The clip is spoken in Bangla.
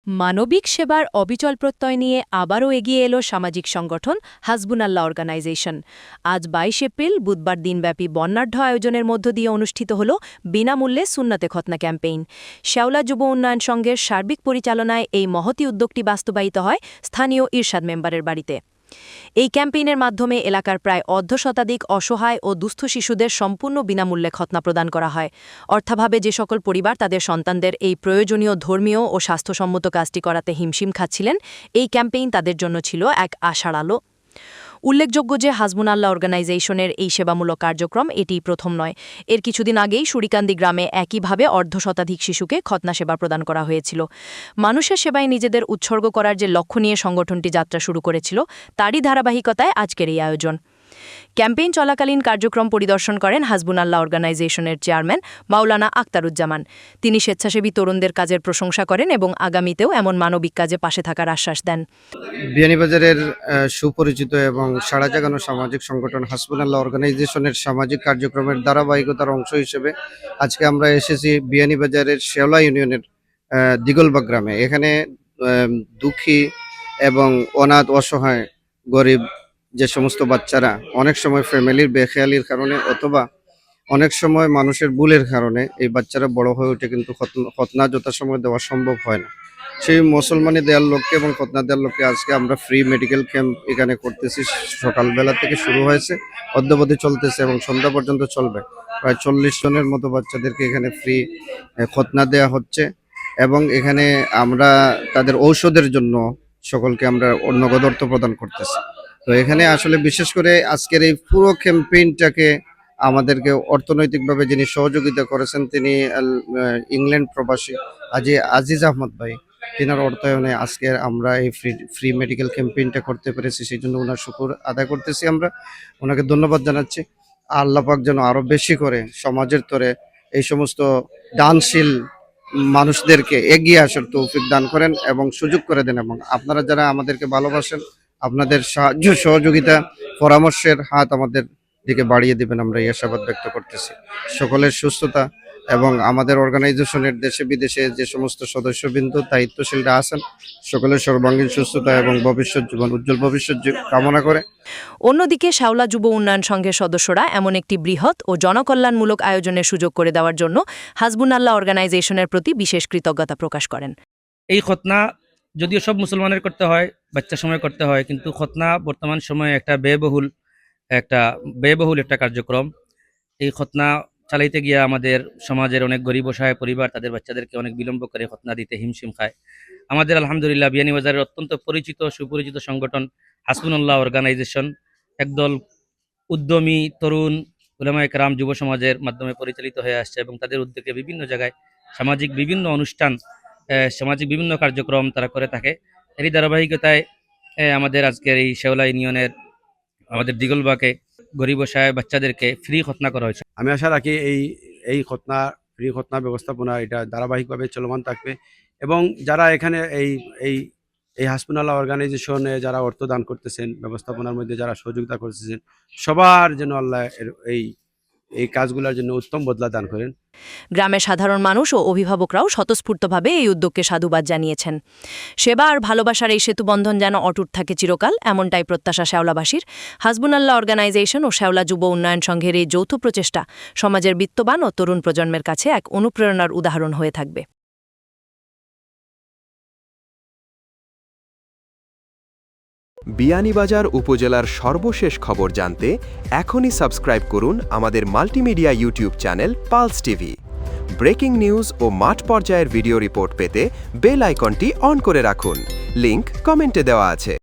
মানবিক সেবার অবিচল প্রত্যয় নিয়ে আবারও এগিয়ে এলো সামাজিক সংগঠন হাসবুনাল্লাহ অর্গানাইজেশন। আজ ২২ এপ্রিল বুধবার দিনব্যাপী বর্ণাঢ্য আয়োজনের মধ্য দিয়ে অনুষ্ঠিত হল বিনামূল্যে সুন্নতে খতনা ক্যাম্পেইন। শেওলা যুব উন্নয়ন সংঘের সার্বিক পরিচালনায় এই মহতী উদ্যোগটি বাস্তবায়িত হয় স্থানীয় ইরশাদ মেম্বারের বাড়িতে। এই ক্যাম্পেইনের মাধ্যমে এলাকার প্রায় অর্ধশতাধিক অসহায় ও দুস্থ শিশুদের সম্পূর্ণ বিনামূল্যে খতনা প্রদান করা হয়। অর্থাভাবে যে সকল পরিবার তাদের সন্তানদের এই প্রয়োজনীয় ধর্মীয় ও স্বাস্থ্যসম্মত কাজটি করাতে হিমশিম খাচ্ছিলেন, এই ক্যাম্পেইন তাদের জন্য ছিল এক আশার আলো। উল্লেখযোগ্য যে হাসবুনাল্লাহ অর্গানাইজেশনের এই সেবামূলক কার্যক্রম এটি প্রথম নয়। এর কিছুদিন আগেই সুরিকান্দি গ্রামে একইভাবে অর্ধশতাধিক শিশুকে খতনা সেবা প্রদান করা হয়েছিল। মানুষের সেবায় নিজেদের উৎসর্গ করার যে লক্ষ্য নিয়ে সংগঠনটি যাত্রা শুরু করেছিল, তারই ধারাবাহিকতায় আজকের এই আয়োজন। ক্যাম্পেইন চলাকালীন কার্যক্রম পরিদর্শন করেন হাসবুনাল্লাহ অর্গানাইজেশনের চেয়ারম্যান মাওলানা আক্তারুজ্জামান। তিনি স্বেচ্ছাসেবী তরুণদের কাজের প্রশংসা করেন এবং আগামীতেও এমন মানবিক কাজে পাশে থাকার আশ্বাস দেন। বিয়ানীবাজারের সুপরিচিত এবং সাড়া জাগানো সামাজিক সংগঠন হাসবুনাল্লাহ অর্গানাইজেশনের সামাজিক কার্যক্রমের ধারাবাহিকতার অংশ হিসেবে আজকে আমরা এসেছি বিয়ানীবাজারের শেওলা ইউনিয়নের দিগলবাগ গ্রামে। এখানে দুঃখী এবং অনাথ, অসহায়, গরিব যে সমস্ত বাচ্চারা অনেক সময় ফ্যামিলির বেখেয়ালির কারণে অথবা অনেক সময় মানুষের ভুলের কারণে এই বাচ্চারা বড় হয়ে ওঠে, কিন্তু খতনা যথাসময় দেওয়া সম্ভব হয় না। সেই মুসলমানি দেওয়ার লোককে এবং খতনা দেওয়ার লোককে আজকে আমরা ফ্রি মেডিকেল ক্যাম্প এখানে করতেছি। সকালবেলা থেকে শুরু হয়েছে, অদ্যাবধি চলতেছে এবং সন্ধ্যা পর্যন্ত চলবে। প্রায় 40 জনের মতো বাচ্চাদেরকে এখানে ফ্রি খতনা দেওয়া হচ্ছে এবং এখানে আমরা তাদের ঔষধের জন্য সকলকে আমরা নগদ অর্থ প্রদান করতেছি। তো এখানে আসলে বিশেষ করে আজকের এই পুরো ক্যাম্পেইনটাকে আমাদেরকে অর্থনৈতিকভাবে যিনি সহযোগিতা করেছেন, তিনি ইংল্যান্ড প্রবাসী আজিজ আহমদ ভাই, তিনার অর্থায়নে আজকে আমরা এই ফ্রি মেডিকেল ক্যাম্পেইনটা করতে পেরেছি। সেই জন্য ওনার শুকর আদায় করতেছি, আমরা ওনাকে ধন্যবাদ জানাচ্ছি। আল্লাহ পাক যেন আরো বেশি করে সমাজের তরে এই সমস্ত দানশীল মানুষদেরকে এগিয়ে আসার তৌফিক দান করেন এবং সুযোগ করে দেন, এবং আপনারা যারা আমাদেরকে ভালোবাসেন আপনাদের সাহায্য সহযোগিতা পরামর্শের হাত আমাদের দিকে বাড়িয়ে দিবেন, আমরা এই আশাবাদ ব্যক্ত করতেছি। সকলের সুস্থতা এবং আমাদের অর্গানাইজেশনের দেশে বিদেশে যে সমস্ত সদস্যবৃন্দ দায়িত্বশীলরা আছেন, সকলের সর্বাঙ্গীন সুস্থতা এবং ভবিষ্যৎ জীবন উজ্জ্বল ভবিষ্যৎ কামনা করে। অন্যদিকে শেওলা যুব উন্নয়ন সংঘের সদস্যরা এমন একটি বৃহৎ ও জনকল্যাণমূলক আয়োজনের সুযোগ করে দেওয়ার জন্য হাসবুনাল্লাহ অর্গানাইজেশনের প্রতি বিশেষ কৃতজ্ঞতা প্রকাশ করেন। এই খতনা যদিও সব মুসলমানের করতে হয়, বাচ্চার সময় করতে হয়, কিন্তু খতনা বর্তমান সময়ে একটা ব্যয়বহুল একটা কার্যক্রম। এই খতনা চালাইতে গিয়ে আমাদের সমাজের অনেক গরিব অসহায় পরিবার তাদের বাচ্চাদেরকে অনেক বিলম্ব করে খতনা দিতে হিমশিম খায়। আমাদের আলহামদুলিল্লাহ বিয়ানীবাজারের অত্যন্ত সুপরিচিত সংগঠন হাসবুনাল্লাহ অর্গানাইজেশন একদল উদ্যমী তরুণ উলামায়ে কেরাম যুব সমাজের মাধ্যমে পরিচালিত হয়ে আসছে এবং তাদের উদ্যোগে বিভিন্ন জায়গায় সামাজিক বিভিন্ন অনুষ্ঠান, সামাজিক বিভিন্ন কার্যক্রম তারা করে থাকে। এরই ধারাবাহিকতায় আমাদের আজকের এই শেওলা ইউনিয়নের আমাদের দিগলবাগে গরিব অসহায় বাচ্চাদেরকে ফ্রি খতনা করা হয়েছে। আমি আশা রাখি এই ফ্রি খতনা ব্যবস্থাপনা এটা ধারাবাহিকভাবে চলমান থাকবে এবং যারা এখানে এই হাসবুনাল্লাহ অর্গানাইজেশনে যারা অর্থ দান করতেছেন, ব্যবস্থাপনার মধ্যে যারা সহযোগিতা করতেছেন, সবার জন্য আল্লাহ এই কাজগুলোর জন্য উত্তম বদলা দান করেন। গ্রামের সাধারণ মানুষ ও অভিভাবকরাও স্বতঃস্ফূর্তভাবে এই উদ্যোগকে সাধুবাদ জানিয়েছেন। সেবা আর ভালোবাসার এই সেতুবন্ধন যেন অটুট থাকে চিরকাল, এমনটাই প্রত্যাশা শেওলাবাসীর। হাসবুনাল্লাহ অর্গানাইজেশন ও শেওলা যুব উন্নয়ন সংঘের এই যৌথ প্রচেষ্টা সমাজের বিত্তবান ও তরুণ প্রজন্মের কাছে এক অনুপ্রেরণার উদাহরণ হয়ে থাকবে। বিয়ানীবাজার উপজেলার সর্বশেষ খবর জানতে এখনই সাবস্ক্রাইব করুন আমাদের multimedia YouTube channel pulse TV. Breaking news ও মাঠ পর্যায়ের ভিডিও রিপোর্ট পেতে বেল আইকনটি অন করে রাখুন। লিংক কমেন্টে দেওয়া আছে।